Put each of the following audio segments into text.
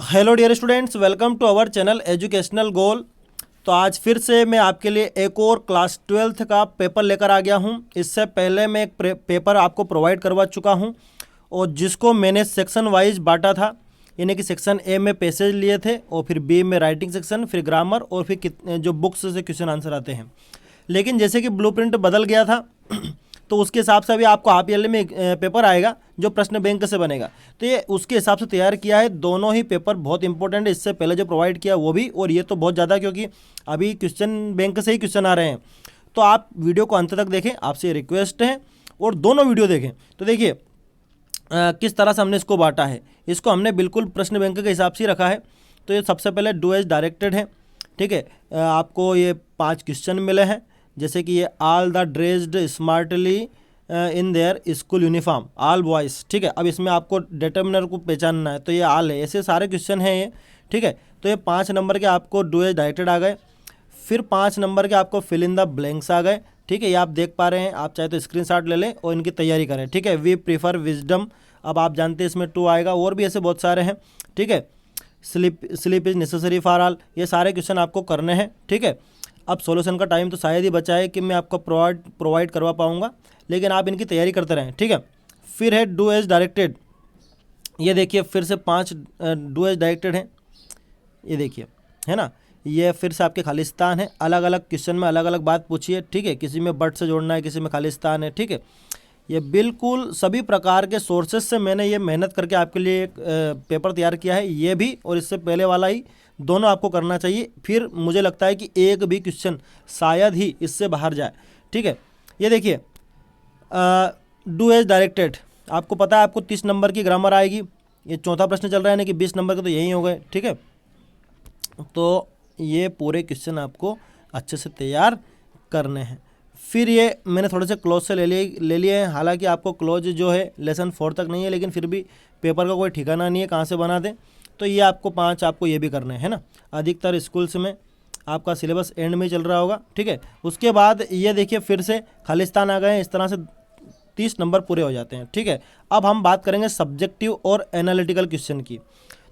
Hello dear students, welcome to our channel educational goal. तो आज फिर से मैं आपके लिए एक और क्लास 12th का पेपर लेकर आ गया हूं। इससे पहले मैं एक पेपर आपको प्रोवाइड करवा चुका हूं और जिसको मैंने सेक्शन वाइज बांटा था, यानी कि सेक्शन ए में पैसेज लिए थे और फिर बी में राइटिंग सेक्शन, फिर ग्रामर और फिर जो बुक्स से क्वेश्चन आंसर आते हैं। लेकिन जैसे कि ब्लूप्रिंट बदल गया था तो उसके हिसाब से अभी आपको हाफ ईयरली में पेपर आएगा जो प्रश्न बैंक से बनेगा। तो ये उसके हिसाब से तैयार किया है। दोनों ही पेपर बहुत इंपॉर्टेंट है, इससे पहले जो प्रोवाइड किया वो भी और ये तो बहुत ज़्यादा, क्योंकि अभी क्वेश्चन बैंक से ही क्वेश्चन आ रहे हैं। तो आप वीडियो को अंत तक देखें, आपसे रिक्वेस्ट है, और दोनों वीडियो देखें। तो देखिए किस तरह से हमने इसको बांटा है। इसको हमने बिल्कुल प्रश्न बैंक के हिसाब से रखा है। तो ये सबसे पहले डू एज डायरेक्टेड है, ठीक है। आपको ये 5 क्वेश्चन मिले हैं, जैसे कि ये all the dressed smartly in their school uniform, all boys, ठीक है। अब इसमें आपको डिटर्मिनर को पहचानना है, तो ये ऑल है, ऐसे सारे क्वेश्चन हैं ये, ठीक है। तो ये 5 नंबर के आपको डू एज डायरेक्टेड आ गए। फिर 5 नंबर के आपको फिल इन द ब्लैंक्स आ गए, ठीक है। ये आप देख पा रहे हैं, आप चाहे तो स्क्रीनशॉट ले लें और इनकी तैयारी करें, ठीक है। वी प्रीफर विजडम, अब आप जानते हैं इसमें 2 आएगा, और भी ऐसे बहुत सारे हैं, ठीक है। Sleep is necessary for all, ये सारे क्वेश्चन आपको करने हैं, ठीक है। अब सॉल्यूशन का टाइम तो शायद ही बचा है कि मैं आपको प्रोवाइड करवा पाऊंगा, लेकिन आप इनकी तैयारी करते रहें, ठीक है। फिर है डू एज डायरेक्टेड, ये देखिए फिर से 5 डू एज डायरेक्टेड हैं, ये देखिए, है ना। ये फिर से आपके खालिस्तान है, अलग अलग क्वेश्चन में अलग अलग बात पूछिए, ठीक है। किसी में बट से जोड़ना है, किसी में खालिस्तान है, ठीक है। ये बिल्कुल सभी प्रकार के सोर्सेज से मैंने ये मेहनत करके आपके लिए एक पेपर तैयार किया है, ये भी और इससे पहले वाला ही, दोनों आपको करना चाहिए। फिर मुझे लगता है कि एक भी क्वेश्चन शायद ही इससे बाहर जाए, ठीक है। ये देखिए डू एज डायरेक्टेड, आपको पता है आपको 30 नंबर की ग्रामर आएगी। ये चौथा प्रश्न चल रहा है, यानी कि 20 नंबर के तो यही हो गए, ठीक है। तो ये पूरे क्वेश्चन आपको अच्छे से तैयार करने हैं। फिर ये मैंने थोड़े से क्लोज से ले लिए हैं, हालांकि आपको क्लोज जो है लेसन 4 तक नहीं है, लेकिन फिर भी पेपर का कोई ठिकाना नहीं है कहाँ से बना दें। तो ये आपको 5 आपको ये भी करने हैं ना। अधिकतर स्कूल्स में आपका सिलेबस एंड में चल रहा होगा, ठीक है। उसके बाद ये देखिए फिर से खालिस्तान आ गए हैं, इस तरह से 30 नंबर पूरे हो जाते हैं, ठीक है। अब हम बात करेंगे सब्जेक्टिव और एनालिटिकल क्वेश्चन की।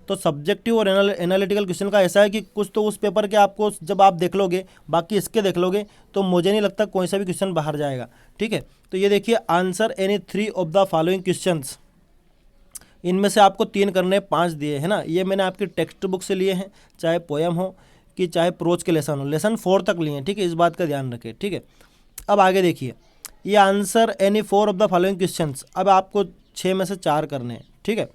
तो सब्जेक्टिव और एनालिटिकल क्वेश्चन का ऐसा है कि कुछ तो उस पेपर के आपको जब आप देख लोगे, बाकी इसके देख लोगे, तो मुझे नहीं लगता कोई सा भी क्वेश्चन बाहर जाएगा, ठीक है। तो ये देखिए answer any 3 of the following questions, इनमें से आपको 3 करने, 5 दिए है ना। ये मैंने आपकी टेक्स्ट बुक से लिए हैं, चाहे पोएम हो कि चाहे प्रोज के लेसन हो, लेसन 4 तक लिए हैं, ठीक है। इस बात का ध्यान रखें, ठीक है। अब आगे देखिए, ये answer any 4 of the following questions, अब आपको 6 में से 4 करने हैं, ठीक है।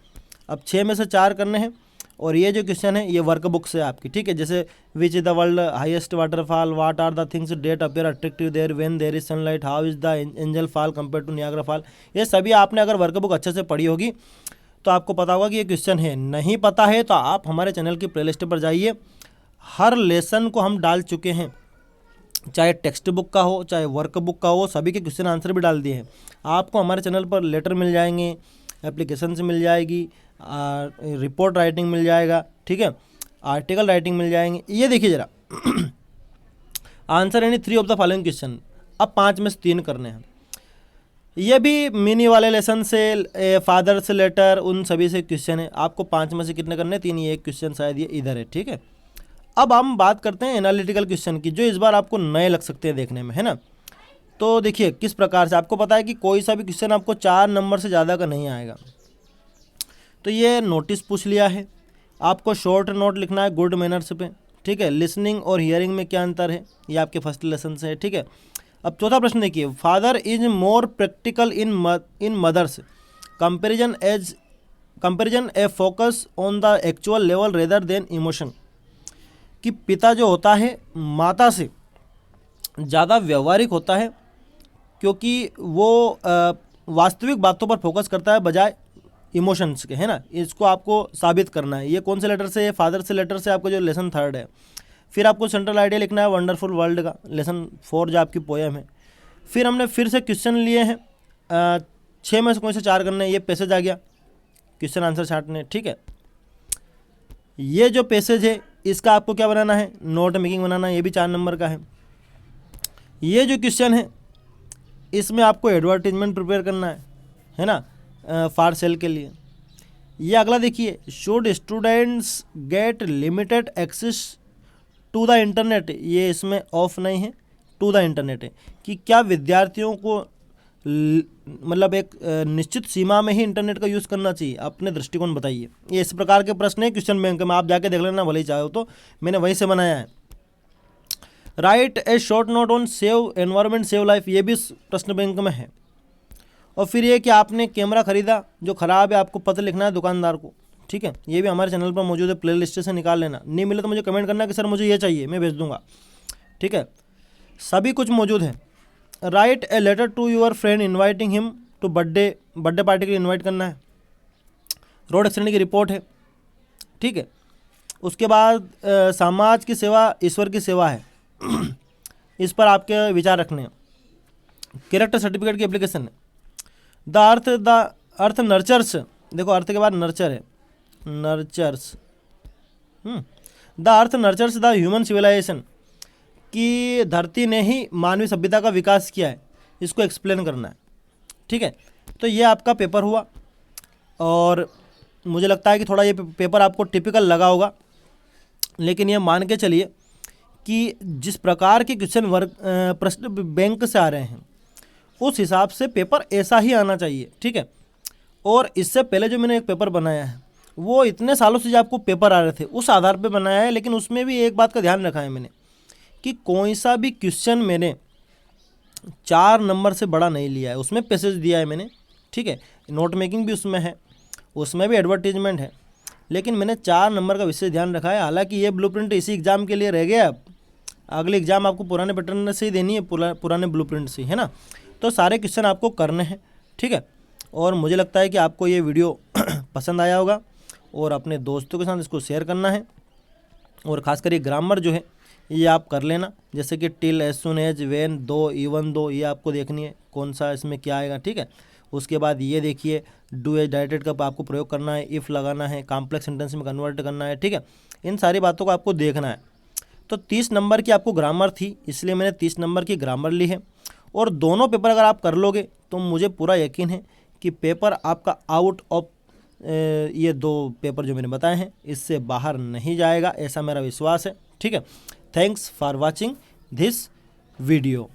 अब 6 में से 4 करने हैं, और ये जो क्वेश्चन है ये वर्कबुक से आपकी, ठीक है। जैसे which is the world highest waterfall, what are the things that appear attractive there when there is sunlight, how is the Angel fall compare to Niagara fall. ये सभी आपने अगर वर्कबुक अच्छे से पढ़ी होगी तो आपको पता होगा कि ये क्वेश्चन है। नहीं पता है तो आप हमारे चैनल की प्लेलिस्ट पर जाइए, हर लेसन को हम डाल चुके हैं, चाहे टेक्स्ट बुक का हो चाहे वर्कबुक का हो, सभी के क्वेश्चन आंसर भी डाल दिए हैं। आपको हमारे चैनल पर लेटर मिल जाएंगे, एप्लीकेशन से मिल जाएगी, रिपोर्ट राइटिंग मिल जाएगा, ठीक है, आर्टिकल राइटिंग मिल जाएंगे। ये देखिए ज़रा आंसर यानी 3 ऑफ द फॉलोइंग क्वेश्चन, अब 5 में से 3 करने हैं। ये भी मिनी वाले लेसन से, फादर से लेटर, उन सभी से क्वेश्चन है। आपको 5 में से कितने करने हैं? 3। ये एक क्वेश्चन शायद ये इधर है, ठीक है। अब हम बात करते हैं एनालिटिकल क्वेश्चन की, जो इस बार आपको नए लग सकते हैं देखने में, है ना। तो देखिए किस प्रकार से, आपको पता है कि कोई सा भी क्वेश्चन आपको 4 नंबर से ज़्यादा का नहीं आएगा। तो ये नोटिस पूछ लिया है, आपको शॉर्ट नोट लिखना है गुड मैनर्स पे, ठीक है। लिसनिंग और हियरिंग में क्या अंतर है, ये आपके फर्स्ट लेसन से है, ठीक है। अब चौथा प्रश्न देखिए, father is more practical in mother's comparison a focus on the actual level rather than emotion, कि पिता जो होता है माता से ज़्यादा व्यवहारिक होता है, क्योंकि वो वास्तविक बातों पर फोकस करता है बजाय इमोशंस के, है ना। इसको आपको साबित करना है। ये कौन से लेटर से है? फादर से लेटर से आपको जो लेसन 3 है। फिर आपको सेंट्रल आइडिया लिखना है वंडरफुल वर्ल्ड का, लेसन 4 जो आपकी पोएम है। फिर हमने फिर से क्वेश्चन लिए हैं, 6 में से कौन से 4 करने हैं? ये पैसेज आ गया, क्वेश्चन आंसर छांटने, ठीक है। ये जो पैसेज है इसका आपको क्या बनाना है? नोट मेकिंग बनाना है, ये भी 4 नंबर का है। ये जो क्वेश्चन है इसमें आपको एडवर्टीजमेंट प्रिपेयर करना है ना, फॉर सेल के लिए। ये अगला देखिए, should students get limited access to the internet, ये इसमें ऑफ नहीं है, टू द इंटरनेट है कि क्या विद्यार्थियों को मतलब एक निश्चित सीमा में ही इंटरनेट का यूज़ करना चाहिए, अपने दृष्टिकोण बताइए। ये इस प्रकार के प्रश्न है क्वेश्चन बैंक में, आप जाके देख लेना भले ही चाहो तो, मैंने वहीं से बनाया है। Write A short note on save environment save life, ये भी प्रश्न बैंक में है। और फिर ये कि आपने कैमरा खरीदा जो ख़राब है, आपको पत्र लिखना है दुकानदार को, ठीक है। ये भी हमारे चैनल पर मौजूद है, प्ले लिस्ट से निकाल लेना, नहीं मिले तो मुझे कमेंट करना कि सर मुझे ये चाहिए, मैं भेज दूंगा, ठीक है। सभी कुछ मौजूद है। Write a letter to your friend inviting him to birthday party के लिए इन्वाइट करना है। रोड एक्सीडेंट की रिपोर्ट है, ठीक है। उसके बाद समाज की सेवा ईश्वर की सेवा है इस पर आपके विचार रखने हैं। कैरेक्टर सर्टिफिकेट की एप्लीकेशन है। द अर्थ नर्चर्स, देखो अर्थ के बाद नर्चर है, nurtures, the earth nurtures the human civilisation, कि धरती ने ही मानवीय सभ्यता का विकास किया है, इसको एक्सप्लेन करना है, ठीक है। तो ये आपका पेपर हुआ, और मुझे लगता है कि थोड़ा ये पेपर आपको टिपिकल लगा होगा, लेकिन ये मान के चलिए कि जिस प्रकार के क्वेश्चन प्रश्न बैंक से आ रहे हैं उस हिसाब से पेपर ऐसा ही आना चाहिए, ठीक है। और इससे पहले जो मैंने एक पेपर बनाया है वो इतने सालों से जो आपको पेपर आ रहे थे उस आधार पे बनाया है, लेकिन उसमें भी एक बात का ध्यान रखा है मैंने कि कोई सा भी क्वेश्चन मैंने 4 नंबर से बड़ा नहीं लिया है, उसमें पैसेज दिया है मैंने, ठीक है। नोट मेकिंग भी उसमें है, उसमें भी एडवर्टीजमेंट है, लेकिन मैंने 4 नंबर का विशेष ध्यान रखा है। हालांकि ये ब्लूप्रिंट इसी एग्ज़ाम के लिए रह गया, अब अगले एग्ज़ाम आपको पुराने पैटर्न से ही देनी है, पुराने ब्लूप्रिंट से, है ना। तो सारे क्वेश्चन आपको करने हैं, ठीक है। और मुझे लगता है कि आपको ये वीडियो पसंद आया होगा, और अपने दोस्तों के साथ इसको शेयर करना है। और ख़ासकर ये ग्रामर जो है ये आप कर लेना, जैसे कि till, as soon as, when, though, even though, ये आपको देखनी है कौन सा इसमें क्या आएगा, ठीक है। उसके बाद ये देखिए डू एज डायरेक्टेड का आपको प्रयोग करना है, इफ़ लगाना है, कॉम्प्लेक्स सेंटेंस में कन्वर्ट करना है, ठीक है। इन सारी बातों को आपको देखना है। तो 30 नंबर की आपको ग्रामर थी, इसलिए मैंने 30 नंबर की ग्रामर ली है। और दोनों पेपर अगर आप कर लोगे तो मुझे पूरा यकीन है कि पेपर आपका आउट ऑफ ये 2 पेपर जो मैंने बताए हैं इससे बाहर नहीं जाएगा, ऐसा मेरा विश्वास है, ठीक है। Thanks for watching this video.